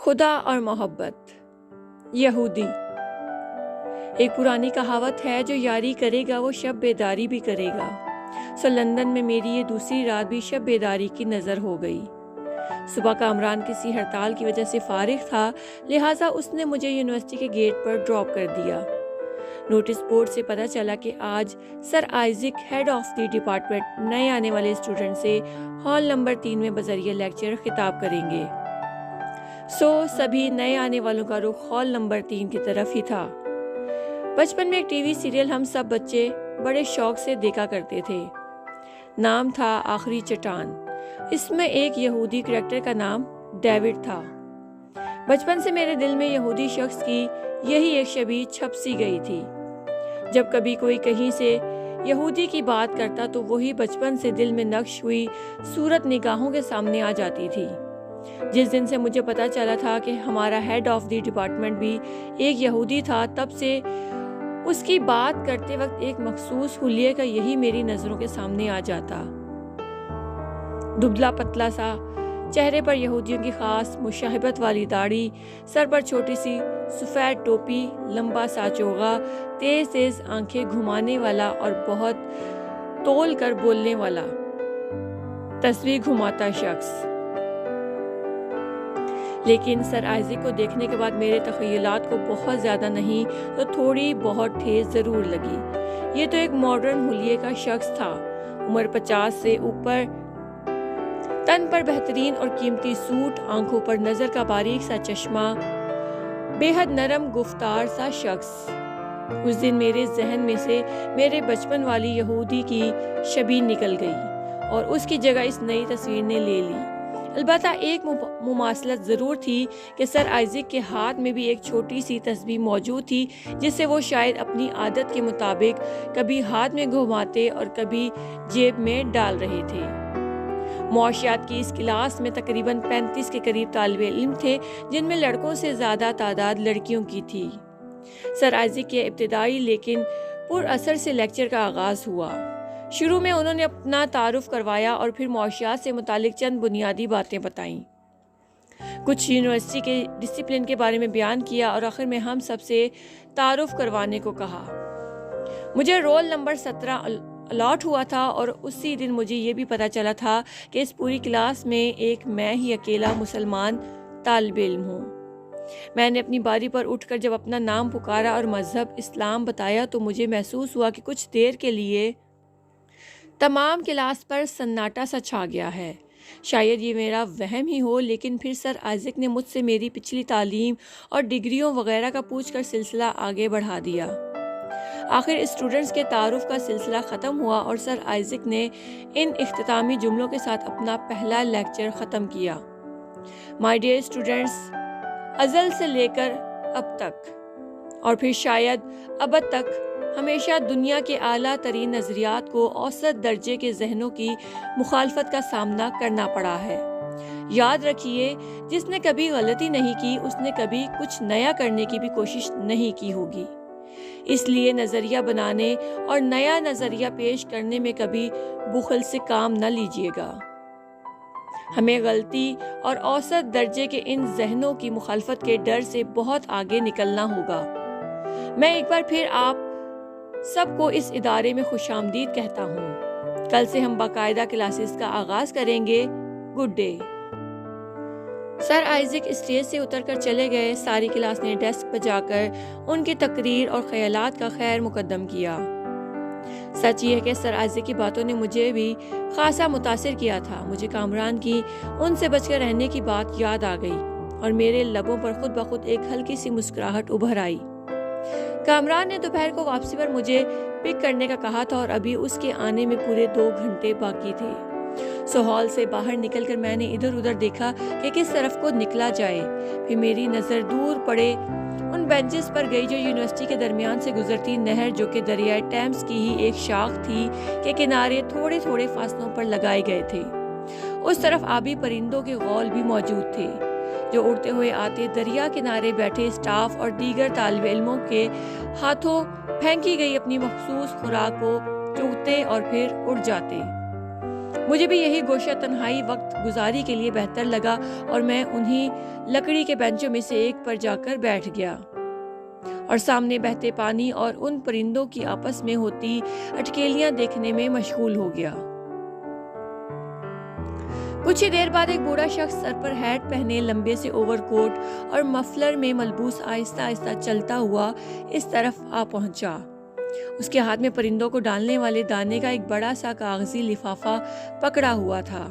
خدا اور محبت. یہودی. ایک پرانی کہاوت ہے، جو یاری کرے گا وہ شب بیداری بھی کرے گا. لندن میں میری یہ دوسری رات بھی شب بیداری کی نظر ہو گئی. صبح کامران کسی ہڑتال کی وجہ سے فارغ تھا، لہٰذا اس نے مجھے یونیورسٹی کے گیٹ پر ڈراپ کر دیا. نوٹس بورڈ سے پتہ چلا کہ آج sir Isaac head of the department نئے آنے والے اسٹوڈنٹ سے ہال نمبر 3 میں بذریعہ لیکچر خطاب کریں گے. سبھی نئے آنے والوں کا رخ ہال نمبر 3 کی طرف ہی تھا. بچپن میں ایک ٹی وی سیریل ہم سب بچے بڑے شوق سے دیکھا کرتے تھے. نام تھا آخری چٹان. اس میں ایک یہودی کریکٹر کا نام ڈیوڈ تھا. بچپن سے میرے دل میں یہودی شخص کی یہی ایک شبیہ چھپ سی گئی تھی. جب کبھی کوئی کہیں سے یہودی کی بات کرتا تو وہی بچپن سے دل میں نقش ہوئی صورت نگاہوں کے سامنے آ جاتی تھی. جس دن سے مجھے پتا چلا تھا کہ ہمارا ہیڈ آف دی ڈپارٹمنٹ بھی ایک یہودی تھا، تب سے اس کی بات کرتے وقت ایک مخصوص حلیے کا یہی میری نظروں کے سامنے آ جاتا. دبلا پتلا سا، چہرے پر یہودیوں کی خاص مشابہت والی داڑھی، سر پر چھوٹی سی سفید ٹوپی، لمبا سا چوغا، تیز تیز آنکھیں گھمانے والا اور بہت تول کر بولنے والا، تصویر گھماتا شخص. لیکن سر آئزک کو دیکھنے کے بعد میرے تخیلات کو بہت زیادہ نہیں تو تھوڑی بہت ٹھیس ضرور لگی. یہ تو ایک ماڈرن حلیے کا شخص تھا، عمر 50 سے اوپر، تن پر بہترین اور قیمتی سوٹ، آنکھوں پر نظر کا باریک سا چشمہ، بے حد نرم گفتار سا شخص. اس دن میرے ذہن میں سے میرے بچپن والی یہودی کی شبیہ نکل گئی اور اس کی جگہ اس نئی تصویر نے لے لی. البتہ ایک مماثلت ضرور تھی کہ سر آئزک کے ہاتھ میں بھی ایک چھوٹی سی تسبیح موجود تھی، جسے وہ شاید اپنی عادت کے مطابق کبھی ہاتھ میں گھماتے اور کبھی جیب میں ڈال رہے تھے. معاشیات کی اس کلاس میں تقریباً 35 کے قریب طالب علم تھے، جن میں لڑکوں سے زیادہ تعداد لڑکیوں کی تھی. سر آئزک کے ابتدائی لیکن پر اثر سے لیکچر کا آغاز ہوا. شروع میں انہوں نے اپنا تعارف کروایا اور پھر معاشیات سے متعلق چند بنیادی باتیں بتائیں. کچھ یونیورسٹی کے ڈسپلن کے بارے میں بیان کیا اور آخر میں ہم سب سے تعارف کروانے کو کہا. مجھے رول نمبر 17 الاٹ ہوا تھا اور اسی دن مجھے یہ بھی پتا چلا تھا کہ اس پوری کلاس میں ایک میں ہی اکیلا مسلمان طالب علم ہوں. میں نے اپنی باری پر اٹھ کر جب اپنا نام پکارا اور مذہب اسلام بتایا تو مجھے محسوس ہوا کہ کچھ دیر کے لیے تمام کلاس پر سناٹا سا چھا گیا ہے. شاید یہ میرا وہم ہی ہو، لیکن پھر سر آئزک نے مجھ سے میری پچھلی تعلیم اور ڈگریوں وغیرہ کا پوچھ کر سلسلہ آگے بڑھا دیا. آخر اسٹوڈنٹس کے تعارف کا سلسلہ ختم ہوا اور سر آئزک نے ان اختتامی جملوں کے ساتھ اپنا پہلا لیکچر ختم کیا. مائی ڈیئر اسٹوڈنٹس، ازل سے لے کر اب تک اور پھر شاید ابد تک ہمیشہ دنیا کے اعلیٰ ترین نظریات کو اوسط درجے کے ذہنوں کی مخالفت کا سامنا کرنا پڑا ہے. یاد رکھیے، جس نے کبھی غلطی نہیں کی اس نے کبھی کچھ نیا کرنے کی بھی کوشش نہیں کی ہوگی. اس لیے نظریہ بنانے اور نیا نظریہ پیش کرنے میں کبھی بخل سے کام نہ لیجیے گا. ہمیں غلطی اور اوسط درجے کے ان ذہنوں کی مخالفت کے ڈر سے بہت آگے نکلنا ہوگا. میں ایک بار پھر آپ سب کو اس ادارے میں خوش آمدید کہتا ہوں. کل سے ہم باقاعدہ کلاسز کا آغاز کریں گے. Good day. سر آئزک اسٹیج سے اتر کر چلے گئے. ساری کلاس نے ڈیسک پر جا کر ان کی تقریر اور خیالات کا خیر مقدم کیا. سچ یہ ہے کہ سر آئزک کی باتوں نے مجھے بھی خاصا متاثر کیا تھا. مجھے کامران کی ان سے بچ کر رہنے کی بات یاد آ گئی اور میرے لبوں پر خود بخود ایک ہلکی سی مسکراہٹ ابھر آئی. کامران نے دوپہر کو واپسی پر مجھے پک کرنے کا کہا تھا اور ابھی اس کے آنے میں پورے 2 گھنٹے باقی تھے. ہال سے باہر نکل کر میں نے ادھر ادھر دیکھا کہ کس طرف کو نکلا جائے. پھر میری نظر دور پڑے ان بینچز پر گئی جو یونیورسٹی کے درمیان سے گزرتی نہر، جو کہ دریائے ٹیمز کی ہی ایک شاخ تھی، کے کنارے تھوڑے تھوڑے فاصلوں پر لگائے گئے تھے. اس طرف آبی پرندوں کے غول بھی موجود تھے جو اڑتے ہوئے آتے دریا کنارے بیٹھے اسٹاف اور دیگر طالب علموں کے ہاتھوں پھینکی گئی اپنی مخصوص خوراک کو چوگتے اور پھر اڑ جاتے. مجھے بھی یہی گوشہ تنہائی وقت گزاری کے لیے بہتر لگا اور میں انہیں لکڑی کے بینچوں میں سے ایک پر جا کر بیٹھ گیا اور سامنے بہتے پانی اور ان پرندوں کی آپس میں ہوتی اٹکیلیاں دیکھنے میں مشغول ہو گیا۔ کچھ ہی دیر بعد ایک بوڑھا شخص سر پر ہیٹ پہنے لمبے سے اوور کوٹ اور مفلر میں ملبوس آہستہ آہستہ چلتا ہوا اس طرف آ پہنچا۔ اس کے ہاتھ میں پرندوں کو ڈالنے والے دانے کا ایک بڑا سا کاغذی لفافہ پکڑا ہوا تھا۔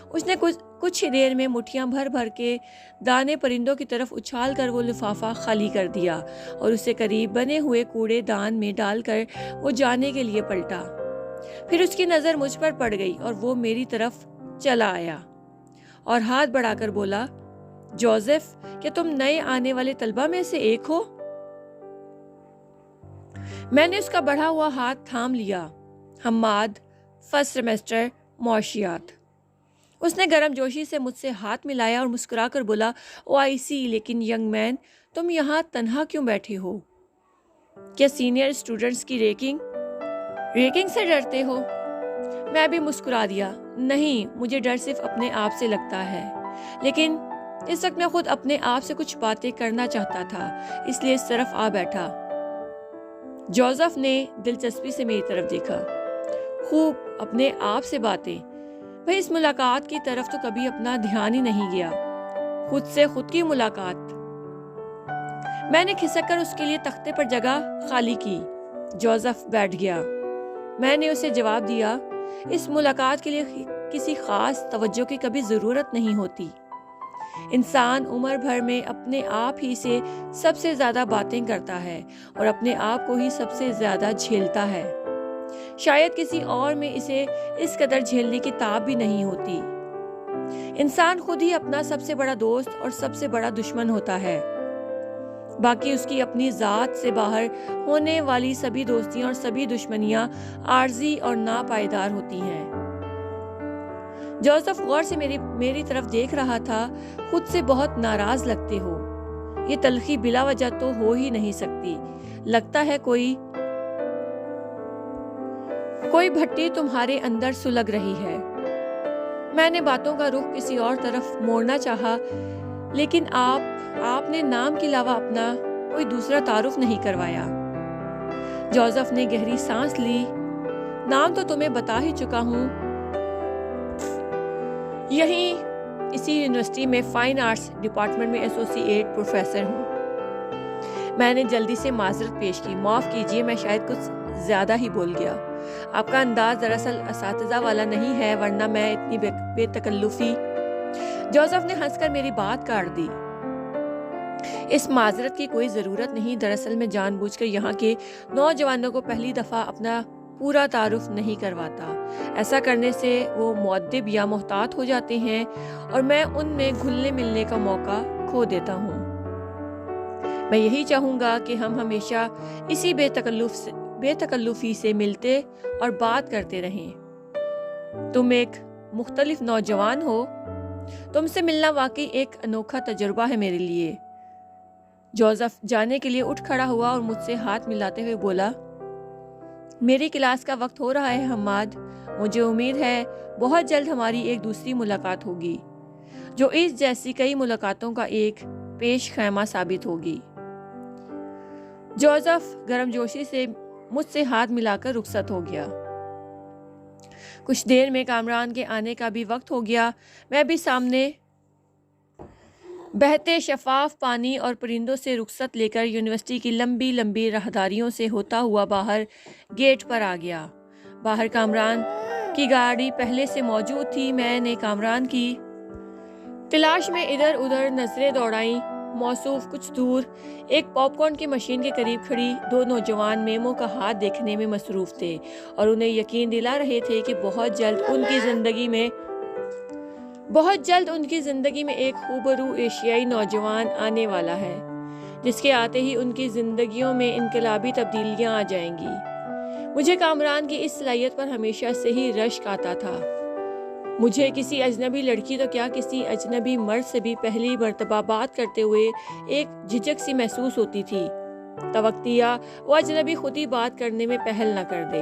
اس نے کچھ ہی دیر میں مٹھیاں بھر بھر کے دانے پرندوں کی طرف اچھال کر وہ لفافہ خالی کر دیا اور اسے قریب بنے ہوئے کوڑے دان میں ڈال کر وہ جانے کے لیے پلٹا۔ پھر اس کی نظر مجھ پر پڑ گئی اور وہ میری طرف چلا آیا اور ہاتھ بڑھا کر بولا، جوزف، کیا تم نئے آنے والے طلبہ میں سے ایک ہو؟ میں نے اس کا بڑھا ہوا ہاتھ تھام لیا۔ حماد، فرسٹ سیمسٹر معاشیات۔ اس نے گرم جوشی سے مجھ سے ہاتھ ملایا اور مسکرا کر بولا، او آئی سی، لیکن ینگ مین، تم یہاں تنہا کیوں بیٹھے ہو؟ کیا سینئر اسٹوڈنٹس کی ریکنگ سے ڈرتے ہو؟ میں بھی مسکرا دیا، نہیں، مجھے ڈر صرف اپنے آپ سے لگتا ہے، لیکن اس وقت میں خود اپنے آپ سے کچھ باتیں کرنا چاہتا تھا، اس لیے اس طرف آ بیٹھا۔ جوزف نے دلچسپی سے میری طرف دیکھا۔ خوب، اپنے آپ سے باتیں؟ بھئی اس ملاقات کی طرف تو کبھی اپنا دھیان ہی نہیں گیا۔ خود سے خود کی ملاقات۔ میں نے کھسک کر اس کے لیے تختے پر جگہ خالی کی۔ جوزف بیٹھ گیا۔ میں نے اسے جواب دیا، اس ملاقات کے لیے کسی خاص توجہ کی کبھی ضرورت نہیں ہوتی۔ انسان عمر بھر میں اپنے آپ ہی سے سب سے زیادہ باتیں کرتا ہے اور اپنے آپ کو ہی سب سے زیادہ جھیلتا ہے۔ شاید کسی اور میں اسے اس قدر جھیلنے کی تاب بھی نہیں ہوتی۔ انسان خود ہی اپنا سب سے بڑا دوست اور سب سے بڑا دشمن ہوتا ہے۔ باقی اس کی اپنی ذات سے باہر ہونے والی سبھی دوستیاں اور سبھی دشمنیاں عارضی اور ناپائیدار ہوتی ہیں۔ جوزف غور سے میری طرف دیکھ رہا تھا۔ خود سے بہت ناراض لگتے ہو۔ یہ تلخی بلا وجہ تو ہو ہی نہیں سکتی۔ لگتا ہے کوئی بھٹی تمہارے اندر سلگ رہی ہے۔ میں نے باتوں کا رخ کسی اور طرف موڑنا چاہا، لیکن آپ نے نام کے علاوہ اپنا کوئی دوسرا تعارف نہیں کروایا۔ جوزف نے گہری سانس لی۔ نام تو تمہیں بتا ہی چکا ہوں۔ اسی یونیورسٹی میں فائن آرٹس ڈپارٹمنٹ میں ایسوسی ایٹ پروفیسر ہوں۔ میں نے جلدی سے معذرت پیش کی، معاف کیجیے، میں شاید کچھ زیادہ ہی بول گیا۔ آپ کا انداز دراصل اساتذہ والا نہیں ہے، ورنہ میں اتنی بے تکلفی۔ جوزف نے ہنس کر میری بات کاٹ دی۔ اس معذرت کی کوئی ضرورت نہیں، دراصل میں جان بوجھ کر یہاں کے نوجوانوں کو پہلی دفعہ اپنا پورا تعارف نہیں کرواتا۔ ایسا کرنے سے وہ مؤدب یا محتاط ہو جاتے ہیں اور میں ان میں گھلنے ملنے کا موقع کھو دیتا ہوں۔ میں یہی چاہوں گا کہ ہم ہمیشہ اسی بے تکلفی سے ملتے اور بات کرتے رہیں۔ تم ایک مختلف نوجوان ہو۔ تم سے ملنا واقعی ایک انوکھا تجربہ ہے میرے لیے۔ جوزف جانے کے لیے اٹھ کھڑا ہوا اور مجھ سے ہاتھ ملاتے ہوئے بولا، میری کلاس کا وقت ہو رہا ہے حماد۔ مجھے امید ہے بہت جلد ہماری ایک دوسری ملاقات ہوگی، جو اس جیسی کئی ملاقاتوں کا ایک پیش خیمہ ثابت ہوگی۔ جوزف گرم جوشی سے مجھ سے ہاتھ ملا کر رخصت ہو گیا۔ کچھ دیر میں کامران کے آنے کا بھی وقت ہو گیا۔ میں بھی سامنے بہتے شفاف پانی اور پرندوں سے رخصت لے کر یونیورسٹی کی لمبی لمبی راہداریوں سے ہوتا ہوا باہر گیٹ پر آ گیا۔ باہر کامران کی گاڑی پہلے سے موجود تھی۔ میں نے کامران کی تلاش میں ادھر ادھر نظریں دوڑائیں۔ موصوف کچھ دور ایک پاپ کارن کی مشین کے قریب کھڑی دو نوجوان میموں کا ہاتھ دیکھنے میں مصروف تھے اور انہیں یقین دلا رہے تھے کہ بہت جلد ان کی زندگی میں ایک خوبرو ایشیائی نوجوان آنے والا ہے، جس کے آتے ہی ان کی زندگیوں میں انقلابی تبدیلیاں آ جائیں گی۔ مجھے کامران کی اس صلاحیت پر ہمیشہ سے ہی رشک آتا تھا۔ مجھے کسی اجنبی لڑکی تو کیا کسی اجنبی مرد سے بھی پہلی مرتبہ بات کرتے ہوئے ایک جھجک سی محسوس ہوتی تھی۔ توقع وہ اجنبی خود ہی بات کرنے میں پہل نہ کر دے۔